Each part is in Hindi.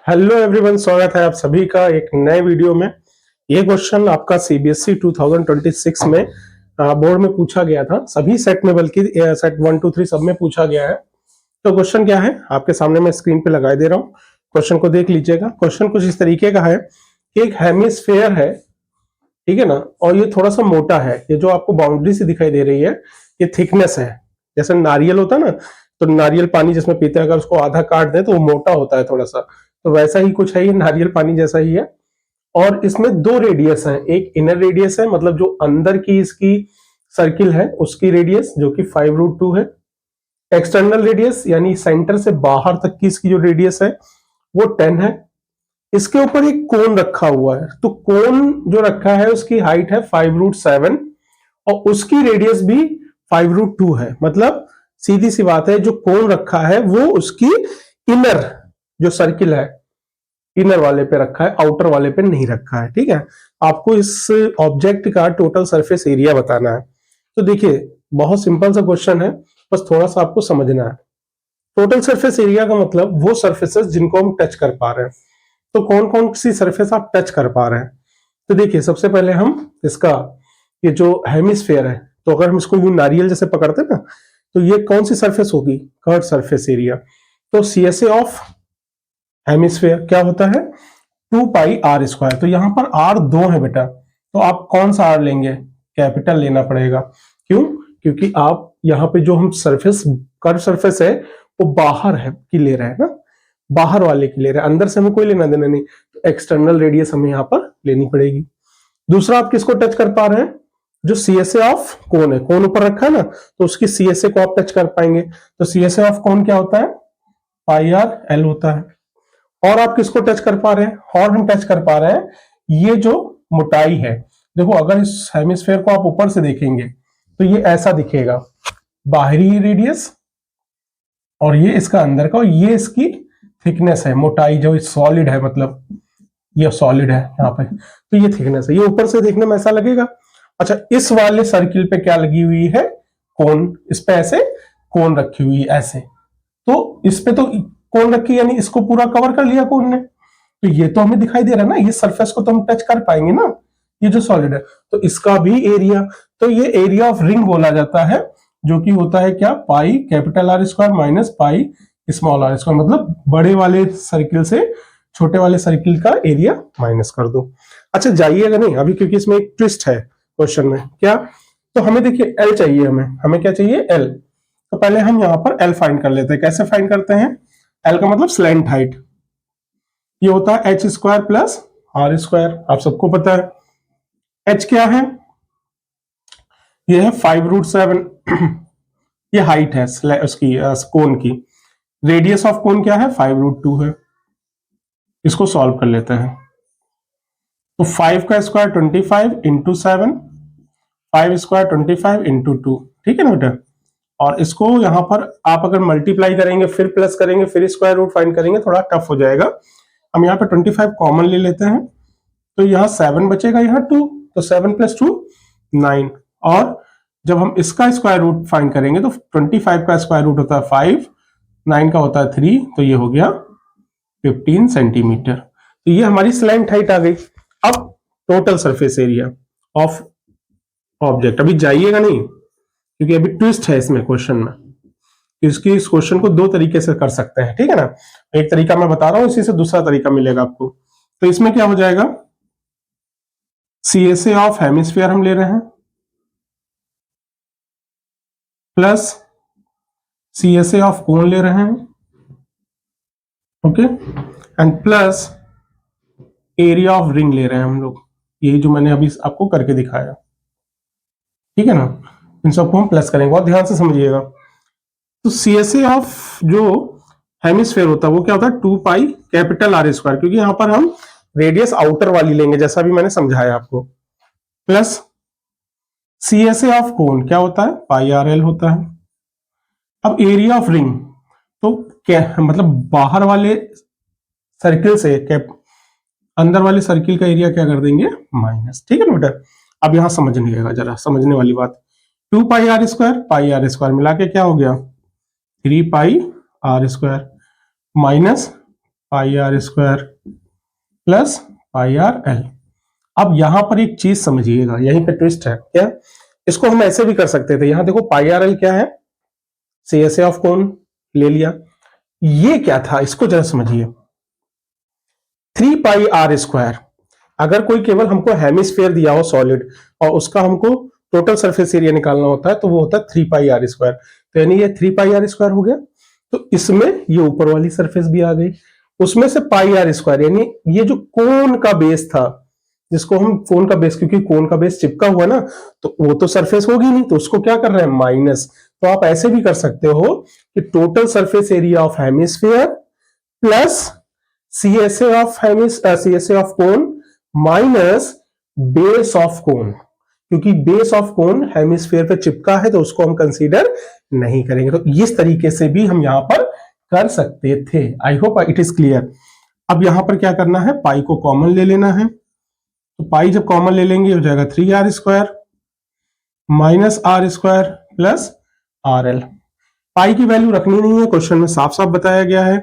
हेलो एवरीवन, स्वागत है आप सभी का एक नए वीडियो में। ये क्वेश्चन आपका सीबीएसई 2026 में बोर्ड में पूछा गया था, सभी सेट में, बल्कि सेट 1 2 3 सब में पूछा गया है। तो क्वेश्चन क्या है आपके सामने मैं स्क्रीन पे लगाई दे रहा हूँ। क्वेश्चन को देख लीजिएगा। क्वेश्चन कुछ इस तरीके का है कि एक हेमिस्फेयर है, ठीक है ना, और ये थोड़ा सा मोटा है। ये जो आपको बाउंड्री से दिखाई दे रही है ये थिकनेस है। जैसे नारियल होता है ना, तो नारियल पानी जिसमें पीते हैं, अगर उसको आधा काट दें तो वो मोटा होता है थोड़ा सा, तो वैसा ही कुछ है, ये नारियल पानी जैसा ही है। और इसमें दो रेडियस है, एक इनर रेडियस है, मतलब जो अंदर की इसकी सर्किल है उसकी रेडियस जो कि 5√2 है। एक्सटर्नल रेडियस यानी सेंटर से बाहर तक की इसकी जो रेडियस है वो 10 है। इसके ऊपर एक कोन रखा हुआ है, तो कोन जो रखा है उसकी हाइट है 5√7 और उसकी रेडियस भी 5√2 है। मतलब सीधी सी बात है, जो कोन रखा है वो उसकी इनर जो सर्किल है इनर वाले पे रखा है, आउटर वाले पे नहीं रखा है। ठीक है, आपको इस ऑब्जेक्ट का टोटल सरफेस एरिया बताना है। तो देखिए, बहुत सिंपल सा क्वेश्चन है, बस थोड़ा सा आपको समझना है। टोटल सरफेस एरिया का मतलब वो सरफेसेस जिनको हम टच कर पा रहे हैं। तो कौन कौन सी सरफेस आप टच कर पा रहे हैं? तो देखिए, सबसे पहले हम इसका ये जो हेमिस्फेयर है, तो अगर हम इसको यूं नारियल जैसे पकड़ते हैं ना, तो ये कौन सी सरफेस होगी? Curve surface area. तो सीएसए ऑफ हेमिस्फेयर क्या होता है? 2πr²। तो यहां पर r 2 है बेटा, तो आप कौन सा r लेंगे? कैपिटल लेना पड़ेगा। क्यों? क्योंकि आप यहाँ पे जो हम सरफेस कर्व सरफेस है वो बाहर है की ले रहे हैं ना, बाहर वाले की ले रहे हैं, अंदर से हमें कोई लेना देना नहीं, तो एक्सटर्नल रेडियस हमें यहाँ पर लेनी पड़ेगी। दूसरा, आप किसको टच कर पा रहे हैं? जो सीएसए ऑफ कोन है, कोन ऊपर रखा है ना, तो उसकी सीएसए को आप टच कर पाएंगे। तो सीएसए ऑफ कोन क्या होता है? πr/l होता है। और आप किसको टच कर पा रहे हैं? और हम टच कर पा रहे हैं ये जो मोटाई है। देखो, अगर इस हेमिस्फेयर को आप ऊपर से देखेंगे तो ये ऐसा दिखेगा, बाहरी रेडियस और ये इसका अंदर का, और ये इसकी थिकनेस है, मोटाई जो सॉलिड है, मतलब ये सॉलिड है यहाँ पे, तो ये थिकनेस है। ये ऊपर से देखने में ऐसा लगेगा। अच्छा, इस वाले सर्किल पे क्या लगी हुई है? कोन। इस पे ऐसे कोन रखी हुई है ऐसे, तो इस पे तो कोन रखी, यानी इसको पूरा कवर कर लिया कोन ने, तो ये तो हमें दिखाई दे रहा है ना, ये सरफेस को तो हम टच कर पाएंगे ना, ये जो सॉलिड है। तो इसका भी एरिया, तो ये एरिया ऑफ रिंग बोला जाता है, जो कि होता है क्या? Pi capital R² minus pi small r²। मतलब बड़े वाले सर्किल से छोटे वाले सर्किल का एरिया माइनस कर दो। अच्छा, जाइएगा नहीं अभी, क्योंकि इसमें एक ट्विस्ट है क्वेश्चन में। क्या? तो हमें देखिए L चाहिए, हमें क्या चाहिए? L। तो पहले हम यहाँ पर L फाइंड कर लेते हैं। कैसे फाइंड करते हैं? L का मतलब स्लैंट हाइट, ये होता है h² प्लस r²। आप सबको पता है h क्या है? ये है 5√7 ये हाइट है उसकी कोन की। रेडियस ऑफ कोन क्या है? 5√2 है। इसको सॉल्व कर लेते हैं। तो 5 का स्क्वायर 25 इंटू 7, 5² 25 इंटू 2, ठीक है ना बेटा। और इसको यहाँ पर आप अगर मल्टीप्लाई करेंगे, फिर प्लस करेंगे, फिर स्क्वायर रूट फाइंड करेंगे, थोड़ा टफ हो जाएगा। हम यहाँ पे 25 कॉमन ले लेते हैं, तो यहाँ 7 बचेगा, यहाँ 2, तो 7 + 2 9। और जब हम इसका स्क्वायर रूट फाइंड करेंगे तो 25 का स्क्वायर रूट होता है 5, 9 का होता है 3, तो ये हो गया 15 सेंटीमीटर। तो ये हमारी स्लैंट हाइट आ गई। अब total surface area of object, अभी जाइएगा नहीं क्योंकि अभी ट्विस्ट है इसमें क्वेश्चन में। इस क्वेश्चन को दो तरीके से कर सकते हैं, ठीक है ना। एक तरीका मैं बता रहा हूं, इसी से दूसरा तरीका मिलेगा आपको। तो इसमें क्या हो जाएगा? सीएसए ऑफ हेमिस्फीयर हम ले रहे हैं प्लस सीएसए ऑफ कोन ले रहे हैं, okay, and plus area of ring ले रहे हैं हम लोग। यही जो मैंने अभी आपको करके दिखाया, ठीक है ना। इन सबको हम प्लस करेंगे, बहुत ध्यान से समझिएगा। तो सीएसए ऑफ जो हेमिस्फेयर होता है वो क्या होता है? 2π कैपिटल R², क्योंकि यहां पर हम रेडियस आउटर वाली लेंगे, जैसा भी मैंने समझाया आपको, प्लस सीएसए ऑफ कोन क्या होता है? πr/l होता है। अब एरिया ऑफ रिंग, तो क्या मतलब बाहर वाले सर्किल से अंदर वाले सर्किल का एरिया क्या कर देंगे? माइनस, ठीक है ना बेटा। अब यहां समझने जरा समझने वाली बात, 2πr², मिला के क्या हो गया? 3πr² minus pi r square plus pi r l. अब यहां पर एक चीज समझिएगा, यहीं पे ट्विस्ट है क्या, इसको हम ऐसे भी कर सकते थे। यहां देखो पाई आर एल क्या है, C S A of cone ले लिया। ये क्या था इसको जरा समझिए, 3 पाई आर स्क्वायर। अगर कोई केवल हमको हेमिस्फेयर दिया हो सॉलिड और उसका हमको टोटल सरफेस एरिया निकालना होता है तो वो होता है 3 पाई आर स्क्वायर। तो यानी ये 3 पाई आर स्क्वायर हो गया। तो इसमें ये ऊपर वाली सरफेस भी आ गई, उसमें से पाई आर स्क्वायर, यानी ये जो कोन का बेस था, जिसको हम कोन का बेस, क्योंकि कोन का बेस चिपका हुआ ना, तो वो तो सरफेस होगी नहीं, तो उसको क्या कर रहे हैं माइनस। तो आप ऐसे भी कर सकते हो कि total surface area of hemisphere plus CSA of cone minus base of cone, क्योंकि बेस ऑफ कोन हेमिस्फीयर पे चिपका है तो उसको हम कंसीडर नहीं करेंगे। तो इस तरीके से भी हम यहां पर कर सकते थे। I hope it is clear. अब यहां पर क्या करना है, पाई को कॉमन ले लेना है। तो पाई जब कॉमन ले लेंगे हो जाएगा 3 r square minus r square plus r l. Pi की वैल्यू रखनी नहीं है, क्वेश्चन में साफ साफ बताया गया है,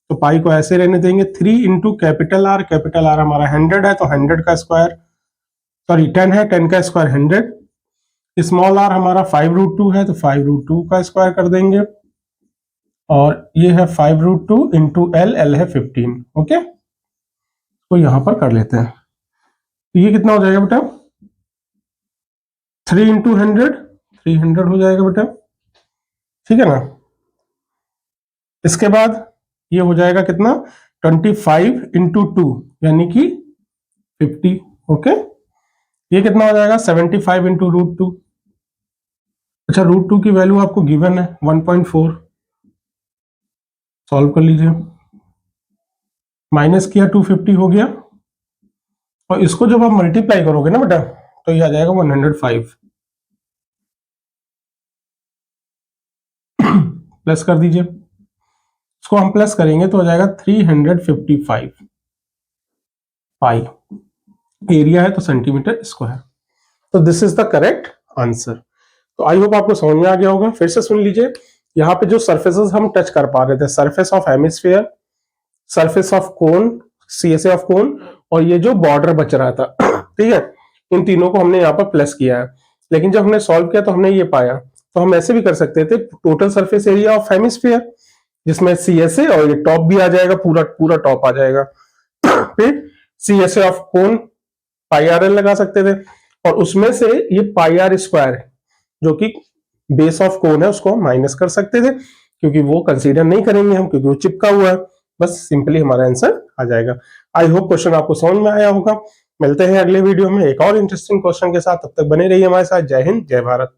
तो पाई को ऐसे रहने देंगे। 3 इंटू कैपिटल आर हमारा 100 है तो 100 का स्क्वायर, सॉरी 10 है, 10 का स्क्वायर 100। स्मॉल आर हमारा 5√2 है तो 5√2 का स्क्वायर कर देंगे, और ये है 5√2 इंटू एल है 15। ओके, तो यहां पर कर लेते हैं। तो ये कितना हो जाएगा बेटा, 3 इंटू 300 हो जाएगा बेटा, ठीक है ना। इसके बाद ये हो जाएगा कितना, 25 इंटू 2 यानी कि 50। ओके, ये कितना हो जाएगा 75 इंटू √2। अच्छा, √2 की वैल्यू आपको गिवन है 1.4, सॉल्व कर लीजिए। माइनस किया 250 हो गया, और इसको जब आप मल्टीप्लाई करोगे ना बेटा तो ये आ जाएगा 105। प्लस कर दीजिए, इसको हम प्लस करेंगे तो हो जाएगा 355 पाई। एरिया है तो सेंटीमीटर स्क्वायर। तो this is the correct answer. तो आई होप आपको समझ में आ गया होगा। फिर से सुन लीजिए, यहाँ पे जो सरफेसेस हम टच कर पा रहे थे, surface of hemisphere, surface of cone, CSA of cone, और ये जो बॉर्डर बच रहा था, ठीक है, इन तीनों को हमने यहाँ पर प्लस किया है। लेकिन जब हमने सॉल्व किया तो हमने ये पाया, तो हम ऐसे भी कर सकते थे, total surface area of hemisphere जिसमें सीएसए और ये टॉप भी आ जाएगा, पूरा पूरा टॉप आ जाएगा, फिर CSA of cone pi r L लगा सकते थे, और उसमें से ये पाई आर स्क्वायर जो कि बेस ऑफ कोन है उसको माइनस कर सकते थे, क्योंकि वो कंसीडर नहीं करेंगे हम, क्योंकि वो चिपका हुआ है। बस सिंपली हमारा आंसर आ जाएगा। आई होप क्वेश्चन आपको समझ में आया होगा। मिलते हैं अगले वीडियो में एक और इंटरेस्टिंग क्वेश्चन के साथ, तब तक बने रहिए हमारे साथ। जय हिंद, जय भारत।